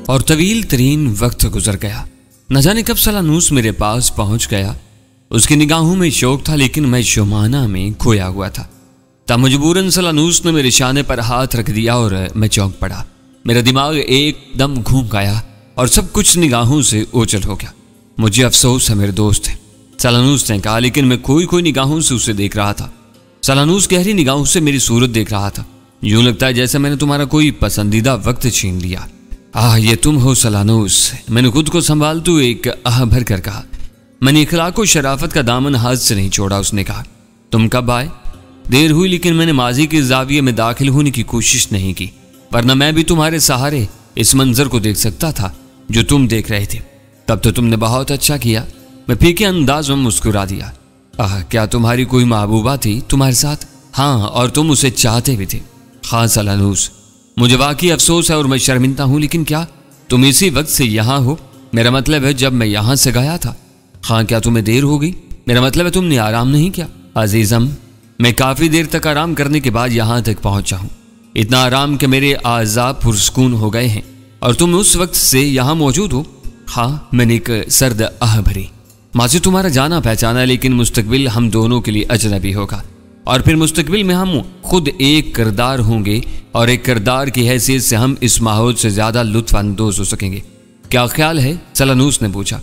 اور طویل ترین وقت گزر گیا۔ نہ جانے کب سلانوس میرے پاس پہنچ گیا۔ اس کی نگاہوں میں شوق تھا لیکن میں شمانہ میں کھویا ہوا تھا۔ تب مجبوراً سلانوس نے میرے شانے پر ہاتھ رکھ دیا اور میں چونک پڑا۔ میرا دماغ ایک دم گھوم گیا اور سب کچھ نگاہوں سے اوچل ہو گیا۔ مجھے افسوس ہے میرے دوست، سلانوس نے کہا، لیکن میں کوئی نگاہوں سے اسے دیکھ رہا تھا۔ سلانوس گہری نگاہوں سے میری صورت دیکھ رہا تھا۔ یوں لگتا ہے جیسے میں نے تمہارا کوئی پسندیدہ وقت چھین لیا۔ یہ تم ہو سلانوس، میں نے خود کو سنبھالتے ہوئے ایک بھر کر کہا۔ میں نے اخلاق و شرافت کا دامن ہاتھ سے نہیں چھوڑا۔ اس نے کہا، تم کب آئے؟ دیر ہوئی، لیکن میں نے ماضی کے زاویے میں داخل ہونے کی کوشش نہیں کی، ورنہ میں بھی تمہارے سہارے اس منظر کو دیکھ سکتا تھا جو تم دیکھ رہے تھے۔ تب تو تم نے بہت اچھا کیا۔ میں پھیکے انداز میں مسکرا دیا۔ کیا تمہاری کوئی محبوبہ تھی تمہارے ساتھ؟ ہاں، اور تم اسے چاہتے بھی تھے۔ ہاں سلانوس، مجھے واقعی افسوس ہے اور میں شرمندہ ہوں، لیکن کیا تم اسی وقت سے یہاں ہو؟ میرا مطلب ہے جب میں یہاں سے گیا تھا۔ ہاں، کیا تمہیں دیر ہو گئی؟ میرا مطلب ہے تم نے آرام نہیں کیا؟ عزیزم، میں کافی دیر تک آرام کرنے کے بعد یہاں تک پہنچا ہوں، اتنا آرام کہ میرے اعضاء پرسکون ہو گئے ہیں، اور تم اس وقت سے یہاں موجود ہو۔ ہاں، میں نے ایک سرد بھری۔ ماضی تمہارا جانا پہچانا، لیکن مستقبل ہم دونوں کے لیے اجنبی ہوگا، اور پھر مستقبل میں ہم خود ایک کردار ہوں گے، اور ایک کردار کی حیثیت سے ہم اس ماحول سے زیادہ لطف اندوز ہو سکیں گے۔ کیا خیال ہے؟ سلانوس نے پوچھا۔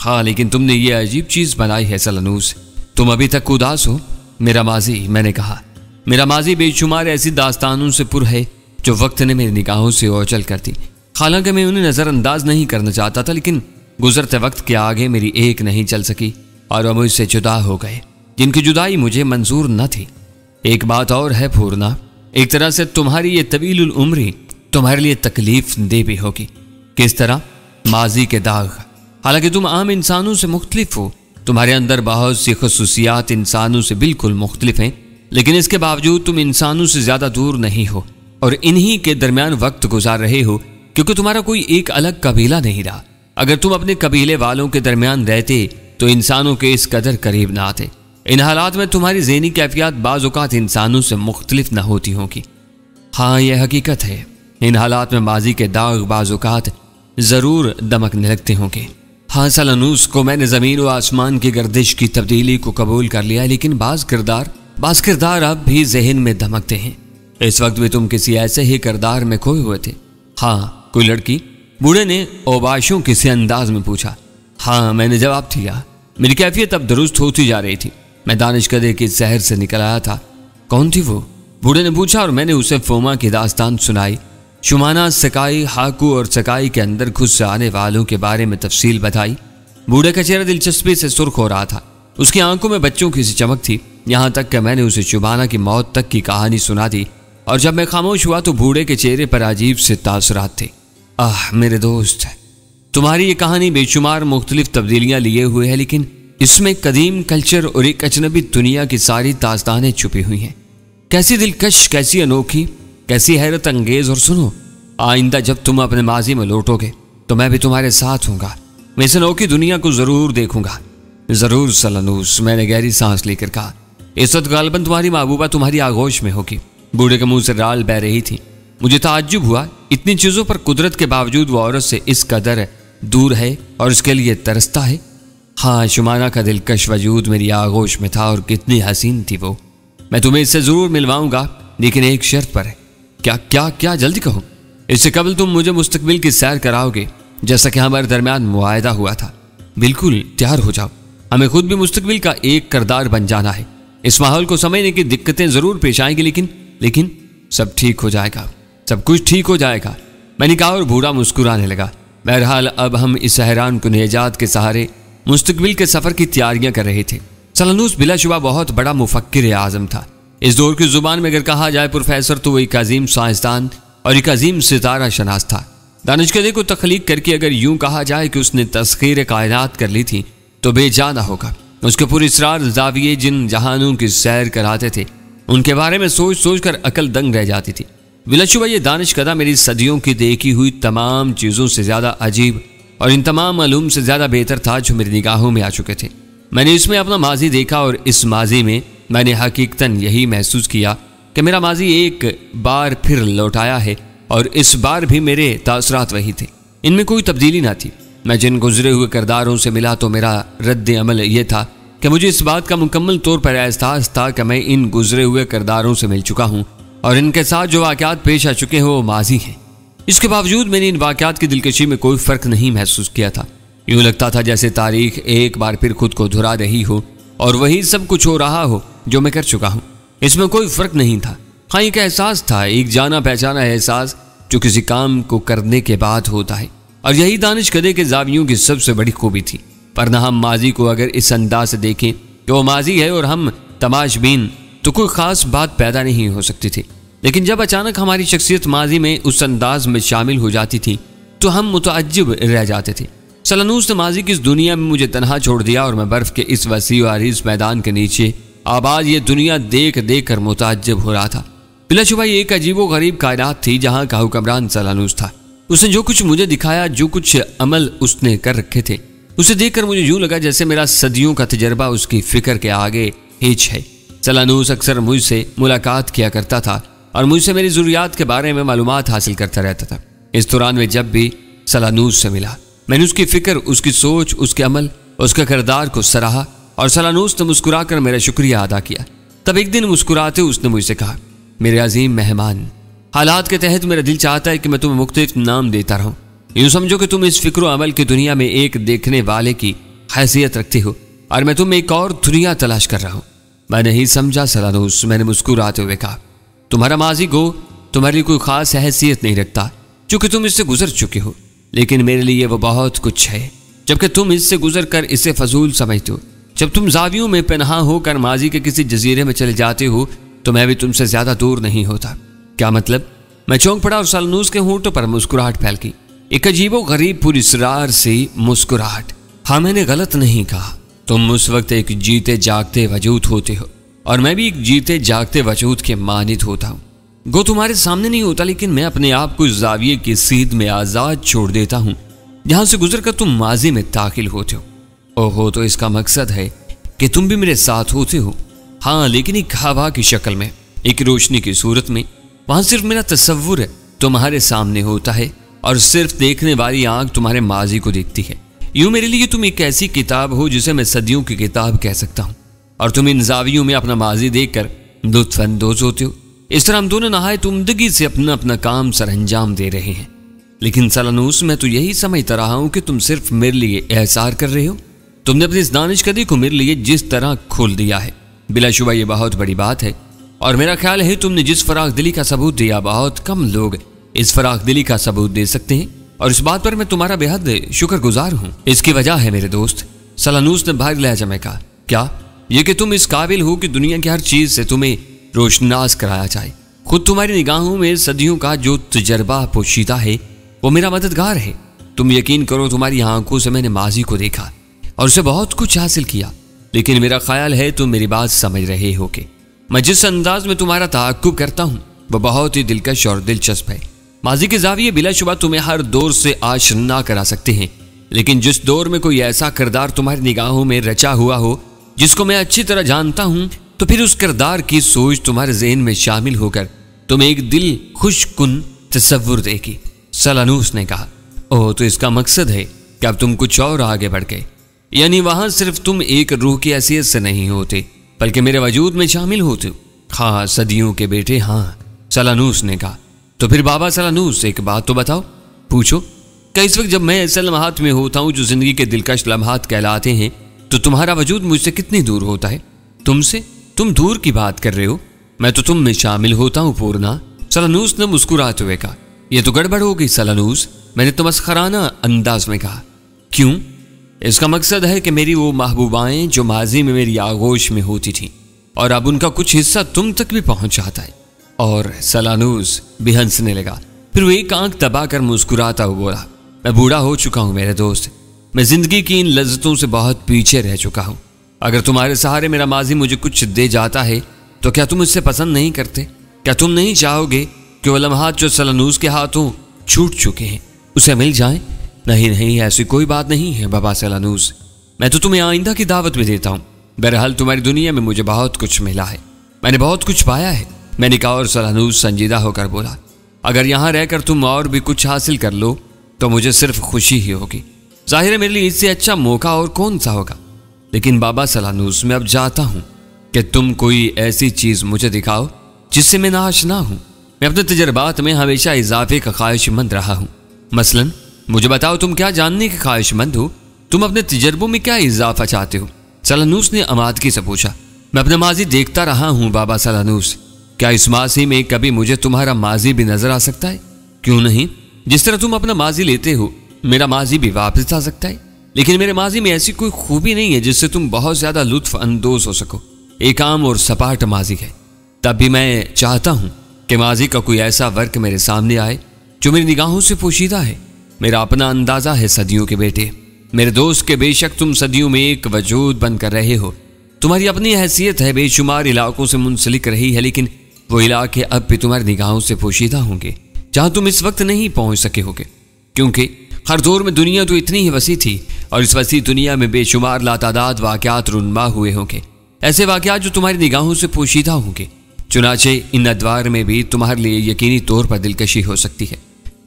ہاں، لیکن تم نے یہ عجیب چیز بنائی ہے سلانوس، تم ابھی تک اداس ہو۔ میرا ماضی، میں نے کہا، میرا ماضی بے شمار ایسی داستانوں سے پر ہے جو وقت نے میری نگاہوں سے اوچل کر دی۔ حالانکہ میں انہیں نظر انداز نہیں کرنا چاہتا تھا، لیکن گزرتے وقت کے آگے میری ایک نہیں چل سکی، اور وہ مجھ سے جدا ہو گئے جن کی جدائی مجھے منظور نہ تھی۔ ایک بات اور ہے پورنا، ایک طرح سے تمہاری یہ طویل العمری تمہارے لیے تکلیف دہ بھی ہوگی۔ کس طرح؟ ماضی کے داغ۔ حالانکہ تم عام انسانوں سے مختلف ہو، تمہارے اندر بہت سی خصوصیات انسانوں سے بالکل مختلف ہیں، لیکن اس کے باوجود تم انسانوں سے زیادہ دور نہیں ہو، اور انہی کے درمیان وقت گزار رہے ہو، کیونکہ تمہارا کوئی ایک الگ قبیلہ نہیں رہا۔ اگر تم اپنے قبیلے والوں کے درمیان رہتے تو انسانوں کے اس قدر قریب نہ آتے۔ ان حالات میں تمہاری ذہنی کیفیات بعض اوقات انسانوں سے مختلف نہ ہوتی ہوں گی۔ ہاں، یہ حقیقت ہے، ان حالات میں ماضی کے داغ بعض اوقات ضرور دمکنے لگتے ہوں گے۔ ہاں سلانوس کو، میں نے زمین و آسمان کی گردش کی تبدیلی کو قبول کر لیا، لیکن بعض کردار اب بھی ذہن میں دمکتے ہیں۔ اس وقت بھی تم کسی ایسے ہی کردار میں کھوئے ہوئے تھے؟ ہاں، کوئی لڑکی؟ بوڑھے نے اوباشوں کسی انداز میں پوچھا۔ ہاں، میں نے جواب دیا۔ میری کیفیت اب درست ہوتی جا رہی تھی۔ میں دانشکدے کے شہر سے نکل آیا تھا۔ کون تھی وہ؟ بوڑھے نے پوچھا، اور میں نے اسے فوما کی داستان سنائی۔ شمانہ، سکائی، ہاکو اور سکائی کے اندر گھس آنے والوں کے بارے میں تفصیل بتائی۔ بوڑھے کا چہرہ دلچسپی سے سرخ ہو رہا تھا، اس کی آنکھوں میں بچوں کی سی چمک تھی، یہاں تک کہ میں نے اسے شبانہ کی موت تک کی کہانی سنا دی، اور جب میں خاموش ہوا تو بوڑھے کے چہرے پر عجیب سے تاثرات تھے۔ میرے دوست، تمہاری یہ کہانی بے شمار مختلف تبدیلیاں لیے ہوئے ہے، لیکن اس میں قدیم کلچر اور ایک اجنبی دنیا کی ساری داستانیں چھپی ہوئی ہیں۔ کیسی دلکش، کیسی انوکھی، کیسی حیرت انگیز۔ اور سنو، آئندہ جب تم اپنے ماضی میں لوٹو گے تو میں بھی تمہارے ساتھ ہوں گا، میں اس انوکھی دنیا کو ضرور دیکھوں گا۔ ضرور سلانوس، میں نے گہری سانس لے کر کہا۔ اس وقت غالباً تمہاری محبوبہ تمہاری آغوش میں ہوگی۔ بوڑھے کے منہ سے رال بہ رہی تھی۔ مجھے تعجب ہوا، اتنی چیزوں پر قدرت کے باوجود وہ عورت سے اس قدر دور ہے اور اس کے لیے ترستا ہے۔ ہاں، شمانہ کا دلکش وجود میری آغوش میں تھا، اور کتنی حسین تھی وہ۔ میں تمہیں اس سے ضرور ملواؤں گا، لیکن ایک شرط پر ہے۔ کیا جلدی کہو۔ اس سے قبل تم مجھے مستقبل کی سیر کراؤ گے، جیسا کہ ہمارے درمیان معاہدہ ہوا تھا۔ بالکل، تیار ہو جاؤ، ہمیں خود بھی مستقبل کا ایک کردار بن جانا ہے۔ اس ماحول کو سمجھنے کی دقتیں ضرور پیش آئیں گی، لیکن سب ٹھیک ہو جائے گا، سب کچھ ٹھیک ہو جائے گا، میں نے کہا، اور بوڑھا مسکرانے لگا۔ بہرحال اب ہم اس حیران کن ایجاد کے سہارے مستقبل کے سفر کی تیاریاں کر رہے تھے۔ سلانوس بلا شبہ بہت بڑا مفکر اعظم تھا۔ اس دور کی زبان میں اگر کہا جائے پروفیسر، تو وہ ایک عظیم سائنسدان اور ایک عظیم ستارہ شناس تھا۔ دانشکدے کو تخلیق کر کے اگر یوں کہا جائے کہ اس نے تسخیر کائنات کر لی تھی تو بے جا نہ ہوگا۔ اس کے پر اسرار زاویے جن جہانوں کی سیر کراتے تھے، ان کے بارے میں سوچ سوچ کر عقل دنگ رہ جاتی تھی۔ بلا شبہ یہ دانشکدہ میری صدیوں کی دیکھی ہوئی تمام چیزوں سے زیادہ عجیب اور ان تمام علوم سے زیادہ بہتر تھا جو میری نگاہوں میں آ چکے تھے۔ میں نے اس میں اپنا ماضی دیکھا، اور اس ماضی میں میں نے حقیقتاً یہی محسوس کیا کہ میرا ماضی ایک بار پھر لوٹایا ہے، اور اس بار بھی میرے تاثرات وہی تھے۔ ان میں کوئی تبدیلی نہ تھی۔ میں جن گزرے ہوئے کرداروں سے ملا تو میرا رد عمل یہ تھا کہ مجھے اس بات کا مکمل طور پر احساس تھا کہ میں ان گزرے ہوئے کرداروں سے مل چکا ہوں اور ان کے ساتھ جو واقعات پیش آ چکے ہیں وہ ماضی ہیں۔ اس کے باوجود میں نے ان واقعات کی دلکشی میں کوئی فرق نہیں محسوس کیا تھا۔ یوں لگتا تھا جیسے تاریخ ایک بار پھر خود کو دہرا رہی ہو اور وہی سب کچھ ہو رہا ہو جو میں کر چکا ہوں۔ اس میں کوئی فرق نہیں تھا، ہاں ایک احساس تھا، ایک جانا پہچانا احساس جو کسی کام کو کرنے کے بعد ہوتا ہے، اور یہی دانش کدے کے زاویوں کی سب سے بڑی خوبی تھی۔ پر نہ ہم ماضی کو اگر اس انداز سے دیکھیں کہ وہ ماضی ہے اور ہم تماش بین تو کوئی خاص بات پیدا نہیں ہو سکتی تھی، لیکن جب اچانک ہماری شخصیت ماضی میں اس انداز میں شامل ہو جاتی تھی تو ہم متعجب رہ جاتے تھے۔ سلانوس نے ماضی کی اس دنیا میں مجھے تنہا چھوڑ دیا اور میں برف کے اس وسیع و عریض میدان کے نیچے آباد یہ دنیا دیکھ دیکھ کر متعجب ہو رہا تھا۔ بلا شبہ یہ ایک عجیب و غریب کائنات تھی جہاں کا حکمران سلانوس تھا۔ اس نے جو کچھ مجھے دکھایا، جو کچھ عمل اس نے کر رکھے تھے، اسے دیکھ کر مجھے یوں لگا جیسے میرا صدیوں کا تجربہ اس کی فکر کے آگے ہیچ ہے۔ سلانوس اکثر مجھ سے ملاقات کیا کرتا تھا اور مجھ سے میری ضروریات کے بارے میں معلومات حاصل کرتا رہتا تھا۔ اس دوران میں جب بھی سلانوس سے ملا، میں نے اس کی فکر، اس کی سوچ، اس کے عمل، اس کے کردار کو سراہا اور سلانوس نے مسکرا کر میرا شکریہ ادا کیا۔ تب ایک دن مسکراتے اس نے مجھ سے کہا، میرے عظیم مہمان، حالات کے تحت میرا دل چاہتا ہے کہ میں تمہیں مختلف نام دیتا رہوں۔ یوں سمجھو کہ تم اس فکر و عمل کی دنیا میں ایک دیکھنے والے کی حیثیت رکھتے ہو اور میں تم ایک اور دنیا تلاش کر رہا ہوں۔ میں نہیں سمجھا سلانوس، میں نے مسکراتے ہوئے کہا، تمہارا ماضی گو تمہاری کوئی خاص حیثیت نہیں رکھتا چونکہ تم اس سے گزر چکے ہو، لیکن میرے لیے وہ بہت کچھ ہے۔ جبکہ تم اس سے گزر کر اسے فضول سمجھتے ہو، جب تم زاویوں میں پنہاں ہو کر ماضی کے کسی جزیرے میں چلے جاتے ہو تو میں بھی تم سے زیادہ دور نہیں ہوتا۔ کیا مطلب؟ میں چونک پڑا اور سلانوس کے ہونٹوں پر مسکراہٹ پھیل گئی، ایک عجیب و غریب پوری اسرار سی مسکراہٹ۔ ہاں، میں نے غلط نہیں کہا، تم اس وقت ایک جیتے جاگتے وجود ہوتے ہو اور میں بھی ایک جیتے جاگتے وجود کے مانند ہوتا ہوں۔ گو تمہارے سامنے نہیں ہوتا، لیکن میں اپنے آپ کو اس زاویے کی سیدھ میں آزاد چھوڑ دیتا ہوں جہاں سے گزر کر تم ماضی میں داخل ہوتے ہو۔ اوہو، تو اس کا مقصد ہے کہ تم بھی میرے ساتھ ہوتے ہو؟ ہاں، لیکن ایک ہوا کی شکل میں، ایک روشنی کی صورت میں۔ وہاں صرف میرا تصور تمہارے سامنے ہوتا ہے اور صرف دیکھنے والی آنکھ تمہارے ماضی کو دیکھتی ہے۔ یوں میرے لیے تم ایک ایسی کتاب ہو جسے میں صدیوں کی کتاب کہہ سکتا ہوں، اور تم ان زاویوں میں اپنا ماضی دیکھ کر لطف اندوز ہوتے ہو۔ اس طرح ہم دونوں نہایت عمدگی سے اپنا کام سر انجام دے رہے ہیں۔ لیکن سلانوس، میں تو یہی سمجھتا رہا ہوں کہ تم صرف میرے لیے احسار کر رہے ہو۔ تم نے اپنی اس دانش کدی کو میرے لیے جس طرح کھول دیا ہے، بلا شبہ یہ بہت بڑی بات ہے، اور میرا خیال ہے تم نے جس فراخ دلی کا ثبوت دیا، بہت کم لوگ اس فراخ دلی کا ثبوت دے سکتے ہیں، اور اس بات پر میں تمہارا بے حد شکر گزار ہوں۔ اس کی وجہ ہے میرے دوست، سلانوس نے بھاری لہجہ میں کہا، کیا؟ یہ کہ تم اس قابل ہو کہ دنیا کی ہر چیز سے تمہیں روشناس کرایا جائے۔ خود تمہاری نگاہوں میں صدیوں کا جو تجربہ پوشیدہ ہے وہ میرا مددگار ہے۔ تم یقین کرو، تمہاری آنکھوں سے میں نے ماضی کو دیکھا اور اسے بہت کچھ حاصل کیا، لیکن میرا خیال ہے تم میری بات سمجھ رہے ہو کہ میں جس انداز میں تمہارا تعاقب کرتا ہوں وہ بہت ہی دلکش اور دلچسپ ہے۔ ماضی کے زاویے بلا شبہ تمہیں ہر دور سے آشنا کرا سکتے ہیں، لیکن جس دور میں کوئی ایسا کردار تمہاری نگاہوں میں رچا ہوا ہو جس کو میں اچھی طرح جانتا ہوں، تو پھر اس کردار کی سوچ تمہارے ذہن میں شامل ہو کر تم ایک دل خوش کن تصور دے گی۔ سلانوس نے کہا، اوہ، تو اس کا مقصد ہے کہ اب تم کچھ اور آگے بڑھ گئے، یعنی وہاں صرف تم ایک روح کی حیثیت سے نہیں ہوتے بلکہ میرے وجود میں شامل ہوتے ہو۔ ہاں، صدیوں کے بیٹے، ہاں، سلانوس نے کہا۔ تو پھر بابا سلانوس، ایک بات تو بتاؤ، پوچھو کہ اس وقت جب میں ایسے لمحات میں ہوتا ہوں جو زندگی کے دلکش لمحات کہلاتے ہیں، تو تمہارا وجود مجھ سے کتنی دور ہوتا ہے؟ تم سے؟ تم دور کی بات کر رہے ہو، میں تو تم میں شامل ہوتا ہوں پورنا۔ سلانوس نے مسکراتے ہوئے کہا، یہ تو گڑبڑ ہو گئی سلانوس، میں نے تمسخرانہ انداز میں کہا۔ کیوں؟ اس کا مقصد ہے کہ میری وہ محبوبائیں جو ماضی میں میری آغوش میں ہوتی تھیں اور اب ان کا کچھ حصہ تم تک بھی پہنچ جاتا ہے۔ اور سلانوس بھی ہنسنے لگا، پھر وہ ایک آنکھ دبا کر مسکراتا ہوا بولا، میں بوڑھا ہو چکا ہوں میرے دوست، میں زندگی کی ان لذتوں سے بہت پیچھے رہ چکا ہوں۔ اگر تمہارے سہارے میرا ماضی مجھے کچھ دے جاتا ہے تو کیا تم اس سے پسند نہیں کرتے؟ کیا تم نہیں چاہو گے کہ وہ لمحات جو سلانوس کے ہاتھوں چھوٹ چکے ہیں اسے مل جائیں؟ نہیں، ایسی کوئی بات نہیں ہے بابا سلانوس، میں تو تمہیں آئندہ کی دعوت بھی دیتا ہوں۔ بہرحال تمہاری دنیا میں مجھے بہت کچھ ملا ہے، میں نے بہت کچھ پایا ہے، میں نے کہا، اور سلانوس سنجیدہ ہو کر بولا، اگر یہاں رہ کر تم اور بھی کچھ حاصل کر لو تو مجھے صرف خوشی ہی ہوگی۔ ظاہر ہے میرے لیے اس سے اچھا موقع اور کون سا ہوگا۔ لیکن بابا سلانوس، میں اب چاہتا ہوں کہ تم کوئی ایسی چیز مجھے دکھاؤ جس سے میں ناآشنا ہوں۔ میں اپنے تجربات میں ہمیشہ اضافے کا خواہش مند رہا ہوں۔ مثلا مجھے بتاؤ، تم کیا جاننے کے خواہش مند ہو؟ تم اپنے تجربوں میں کیا اضافہ چاہتے ہو؟ سلانوس نے امادکی سے پوچھا۔ میں اپنا ماضی دیکھتا رہا ہوں بابا سلانوس، کیا اس ماضی میں کبھی مجھے تمہارا ماضی بھی نظر آ سکتا ہے؟ کیوں نہیں؟ جس طرح تم اپنا ماضی لیتے ہو، میرا ماضی بھی واپس آ سکتا ہے۔ لیکن میرے ماضی میں ایسی کوئی خوبی نہیں ہے جس سے تم بہت زیادہ لطف اندوز ہو سکو۔ ایک عام اور سپاٹ ماضی ہے۔ تب بھی میں چاہتا ہوں کہ ماضی کا کوئی ایسا ورق میرے سامنے آئے جو میری نگاہوں سے پوشیدہ ہے۔ میرا اپنا اندازہ ہے صدیوں کے بیٹے، میرے دوست، کے بے شک تم صدیوں میں ایک وجود بن کر رہے ہو۔ تمہاری اپنی حیثیت ہے، بے شمار علاقوں سے منسلک رہی ہے، لیکن وہ علاقے اب بھی تمہاری نگاہوں سے پوشیدہ ہوں گے جہاں تم اس وقت نہیں پہنچ سکے ہوگے، کیونکہ ہر دور میں دنیا تو اتنی ہی وسیع تھی، اور اس وسیع دنیا میں بے شمار لاتعداد واقعات رونما ہوئے ہوں گے، ایسے واقعات جو تمہاری نگاہوں سے پوشیدہ ہوں گے۔ چنانچہ ان ادوار میں بھی تمہارے لیے یقینی طور پر دلکشی ہو سکتی ہے۔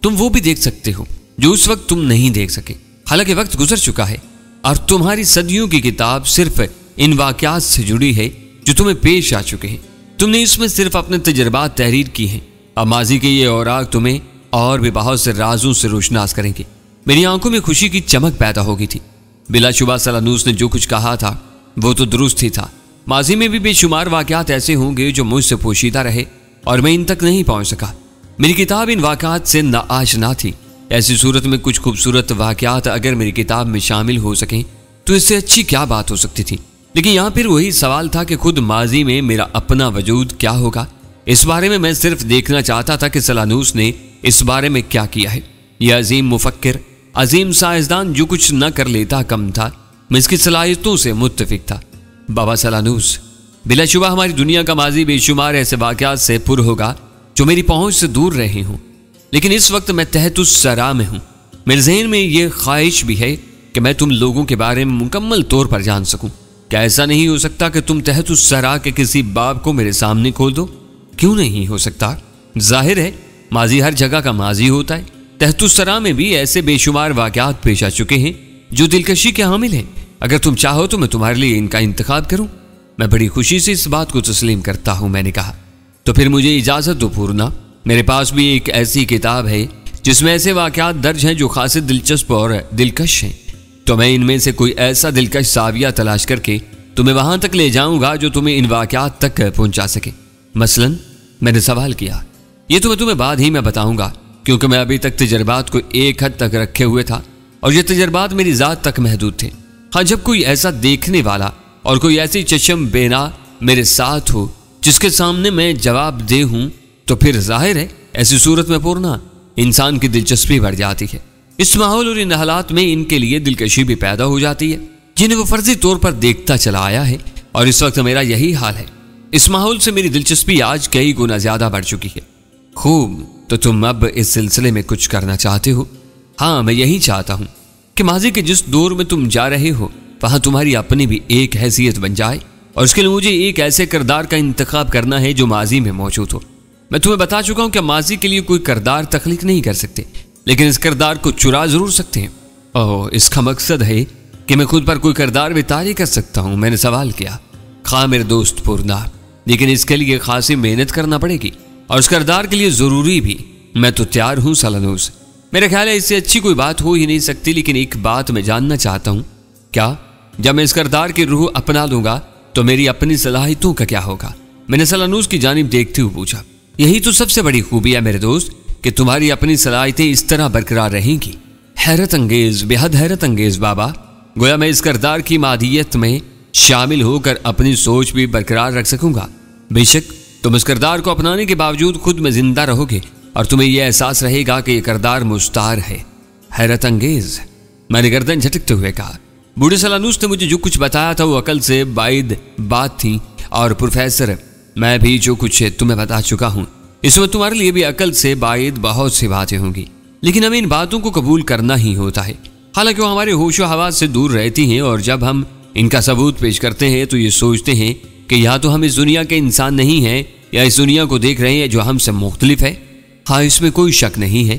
تم وہ بھی دیکھ سکتے ہو جو اس وقت تم نہیں دیکھ سکے، حالانکہ وقت گزر چکا ہے اور تمہاری صدیوں کی کتاب صرف ان واقعات سے جڑی ہے جو تمہیں پیش آ چکے ہیں۔ تم نے اس میں صرف اپنے تجربات تحریر کی ہیں۔ اب ماضی کے یہ اوراق تمہیں اور بھی بہت سے رازوں سے روشناس کریں گے۔ میری آنکھوں میں خوشی کی چمک پیدا ہوگی تھی۔ بلا شبہ سلانوس نے جو کچھ کہا تھا وہ تو درست ہی تھا۔ ماضی میں بھی بے شمار واقعات ایسے ہوں گے جو مجھ سے پوشیدہ رہے اور میں ان تک نہیں پہنچ سکا۔ میری کتاب ان واقعات سے ناآشنا تھی۔ ایسی صورت میں کچھ خوبصورت واقعات اگر میری کتاب میں شامل ہو سکیں تو اس سے اچھی کیا بات ہو سکتی تھی۔ لیکن یہاں پھر وہی سوال تھا کہ خود ماضی میں میرا اپنا وجود کیا ہوگا۔ اس بارے میں صرف دیکھنا چاہتا تھا کہ سلانوس نے اس بارے میں کیا کیا ہے۔ یہ عظیم مفکر، عظیم سائنسدان جو کچھ نہ کر لیتا کم تھا، میں اس کی صلاحیتوں سے متفق تھا۔ بابا سلانوس، بلا شبہ ہماری دنیا کا ماضی بے شمار ایسے واقعات سے پر ہوگا جو میری پہنچ سے دور رہے ہوں، لیکن اس وقت میں تحت الثری میں ہوں۔ میرے ذہن میں یہ خواہش بھی ہے کہ میں تم لوگوں کے بارے میں مکمل طور پر جان سکوں۔ کیا ایسا نہیں ہو سکتا کہ تم تحت الثری کے کسی باب کو میرے سامنے کھول دو؟ کیوں نہیں ہو سکتا؟ ظاہر ہے ماضی ہر جگہ کا ماضی ہوتا ہے۔ تحت الثری میں بھی ایسے بے شمار واقعات پیش آ چکے ہیں جو دلکشی کے حامل ہیں۔ اگر تم چاہو تو میں تمہارے لیے ان کا انتخاب کروں۔ میں بڑی خوشی سے اس بات کو تسلیم کرتا ہوں، میں نے کہا۔ تو پھر مجھے اجازت دو پورنا، میرے پاس بھی ایک ایسی کتاب ہے جس میں ایسے واقعات درج ہیں جو خاصے دلچسپ اور دلکش ہیں۔ تو میں ان میں سے کوئی ایسا دلکش زاویہ تلاش کر کے تمہیں وہاں تک لے جاؤں گا جو تمہیں ان واقعات تک پہنچا سکے۔ مثلا میں نے سوال کیا، یہ تو میں تمہیں بعد ہی میں بتاؤں گا، کیونکہ میں ابھی تک تجربات کو ایک حد تک رکھے ہوئے تھا اور یہ تجربات میری ذات تک محدود تھے۔ ہاں، جب کوئی ایسا دیکھنے والا اور کوئی ایسی چشم بینا میرے ساتھ ہو جس کے سامنے میں جواب دے ہوں تو پھر ظاہر ہے ایسی صورت میں پورنا انسان کی دلچسپی بڑھ جاتی ہے۔ اس ماحول اور ان حالات میں ان کے لیے دلکشی بھی پیدا ہو جاتی ہے جنہیں وہ فرضی طور پر دیکھتا چلا آیا ہے، اور اس وقت میرا یہی حال ہے۔ اس ماحول سے میری دلچسپی آج کئی گنا زیادہ بڑھ چکی ہے۔ خوب، تو تم اب اس سلسلے میں کچھ کرنا چاہتے ہو؟ ہاں، میں یہی چاہتا ہوں کہ ماضی کے جس دور میں تم جا رہے ہو وہاں تمہاری اپنی بھی ایک حیثیت بن جائے، اور اس کے لیے مجھے ایک ایسے کردار کا انتخاب کرنا ہے جو ماضی میں موجود ہو۔ میں تمہیں بتا چکا ہوں کہ ماضی کے لیے کوئی کردار تخلیق نہیں کر سکتے، لیکن اس کردار کو چرا ضرور سکتے ہیں۔ اس کا مقصد ہے کہ میں خود پر کوئی کردار بھی طاری کر سکتا ہوں، میں نے سوال کیا۔ خواہ میرے دوست پورنا، لیکن اس کے لیے خاصی محنت کرنا پڑے گی، اور اس کردار کے لیے ضروری بھی۔ میں تو تیار ہوں سلانوس، میرا خیال ہے اس سے اچھی کوئی بات ہو ہی نہیں سکتی، لیکن ایک بات میں جاننا چاہتا ہوں، کیا جب میں اس کردار کی روح اپنا لوں گا تو میری اپنی صلاحیتوں کا کیا ہوگا؟ میں نے سلانوس کی جانب دیکھتے ہوئے پوچھا۔ یہی تو سب سے بڑی خوبی ہے میرے دوست کہ تمہاری اپنی صلاحیتیں اس طرح برقرار رہیں گی۔ حیرت انگیز، بے حد حیرت انگیز بابا، گویا میں اس کردار کی مادیت میں شامل ہو کر اپنی سوچ بھی برقرار رکھ سکوں گا۔ بے شک تم اس کردار کو اپنانے کے باوجود خود میں زندہ رہو گے اور تمہیں یہ احساس رہے گا کہ یہ کردار مستعار ہے۔ حیرت انگیز، میں نے گردن جھٹکتے ہوئے کہا۔ بوڑھے سلانوس نے مجھے جو کچھ بتایا تھا وہ عقل سے بعید بات تھی، اور پروفیسر میں بھی جو کچھ تمہیں بتا چکا ہوں اس میں تمہارے لیے بھی عقل سے بعید بہت سی باتیں ہوں گی، لیکن ہمیں ان باتوں کو قبول کرنا ہی ہوتا ہے، حالانکہ وہ ہمارے ہوش و حواس سے دور رہتی ہیں، اور جب ہم ان کا ثبوت پیش کرتے ہیں تو یہ سوچتے ہیں کہ یا تو ہم اس دنیا کے انسان نہیں ہیں یا اس دنیا کو دیکھ رہے ہیں جو ہم سے مختلف ہے۔ ہاں، اس میں کوئی شک نہیں ہے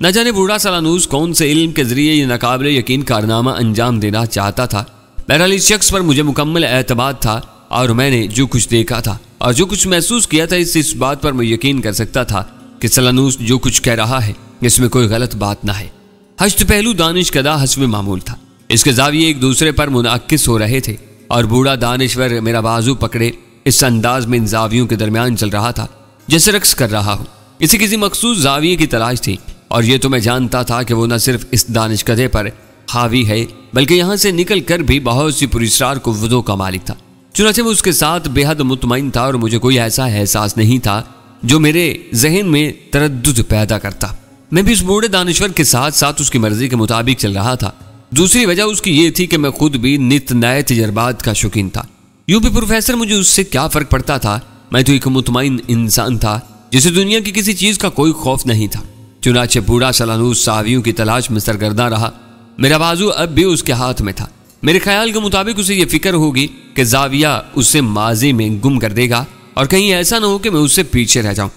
نہ جانے بوڑھا سالانوس کون سے علم کے ذریعے یہ ناقابل یقین کارنامہ انجام دینا چاہتا تھا۔ بہرحال اس شخص پر مجھے مکمل اعتماد تھا اور میں نے جو کچھ دیکھا تھا اور جو کچھ محسوس کیا تھا اس بات پر میں یقین کر سکتا تھا کہ سالانوس جو کچھ کہہ رہا ہے اس میں کوئی غلط بات نہ ہے۔ ہشت پہلو دانشکدہ حسب معمول تھا، اس کے زاویے ایک دوسرے پر منعکس ہو رہے تھے اور بوڑھا دانشور میرا بازو پکڑے اس انداز میں ان زاویوں کے درمیان چل رہا تھا جیسے رقص کر رہا ہوں۔ اسے کسی مخصوص زاویے کی تلاش تھی اور یہ تو میں جانتا تھا کہ وہ نہ صرف اس دانشکدے پر حاوی ہے بلکہ یہاں سے نکل کر بھی بہت سی پراسرار قوتوں کا مالک تھا۔ چنانچہ میں اس کے ساتھ بے حد مطمئن تھا اور مجھے کوئی ایسا احساس نہیں تھا جو میرے ذہن میں تردد پیدا کرتا۔ میں بھی اس بوڑھے دانشور کے ساتھ ساتھ اس کی مرضی کے مطابق چل رہا تھا۔ دوسری وجہ اس کی یہ تھی کہ میں خود بھی نت نئے تجربات کا شوقین تھا۔ یوں بھی پروفیسر مجھے اس سے کیا فرق پڑتا تھا، میں تو ایک مطمئن انسان تھا جسے دنیا کی کسی چیز کا کوئی خوف نہیں تھا۔ چنانچہ بوڑھا سالانوس زاویوں کی تلاش میں سرگرداں رہا۔ میرا بازو اب بھی اس کے ہاتھ میں تھا۔ میرے خیال کے مطابق اسے یہ فکر ہوگی کہ زاویہ اسے ماضی میں گم کر دے گا اور کہیں ایسا نہ ہو کہ میں اس سے پیچھے رہ جاؤں۔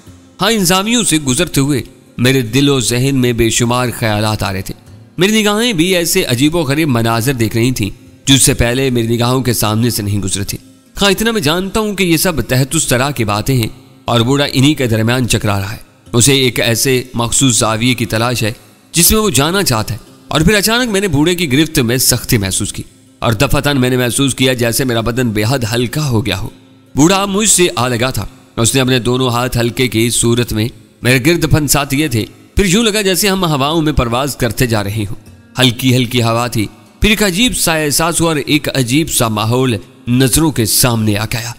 ہاں، ان زاویوں سے گزرتے ہوئے میرے دل و ذہن میں بے شمار خیالات آ رہے تھے۔ میری نگاہیں بھی ایسے عجیب و غریب مناظر دیکھ رہی تھیں جو اس سے پہلے میری نگاہوں کے سامنے سے نہیں گزرے تھے۔ ہاں، اتنا میں جانتا ہوں کہ یہ سب تحت اس طرح کی باتیں ہیں اور بوڑھا انہی کے درمیان چکرا رہا ہے۔ اسے ایک ایسے مخصوص زاویے کی تلاش ہے جس میں وہ جانا چاہتا ہے۔ اور پھر اچانک میں نے بوڑھے کی گرفت میں سختی محسوس کی اور دفعتاً میں نے محسوس کیا جیسے میرا بدن بے حد ہلکا ہو گیا ہو۔ بوڑھا مجھ سے آ لگا تھا، اس نے اپنے دونوں ہاتھ ہلکے کی صورت میں میرے گرد پھنسا دیے تھے۔ پھر یوں لگا جیسے ہم ہواؤں میں پرواز کرتے جا رہے ہوں۔ ہلکی ہلکی ہوا تھی، پھر ایک عجیب سا احساس ہوا اور ایک عجیب سا ماحول نظروں کے سامنے آ گیا۔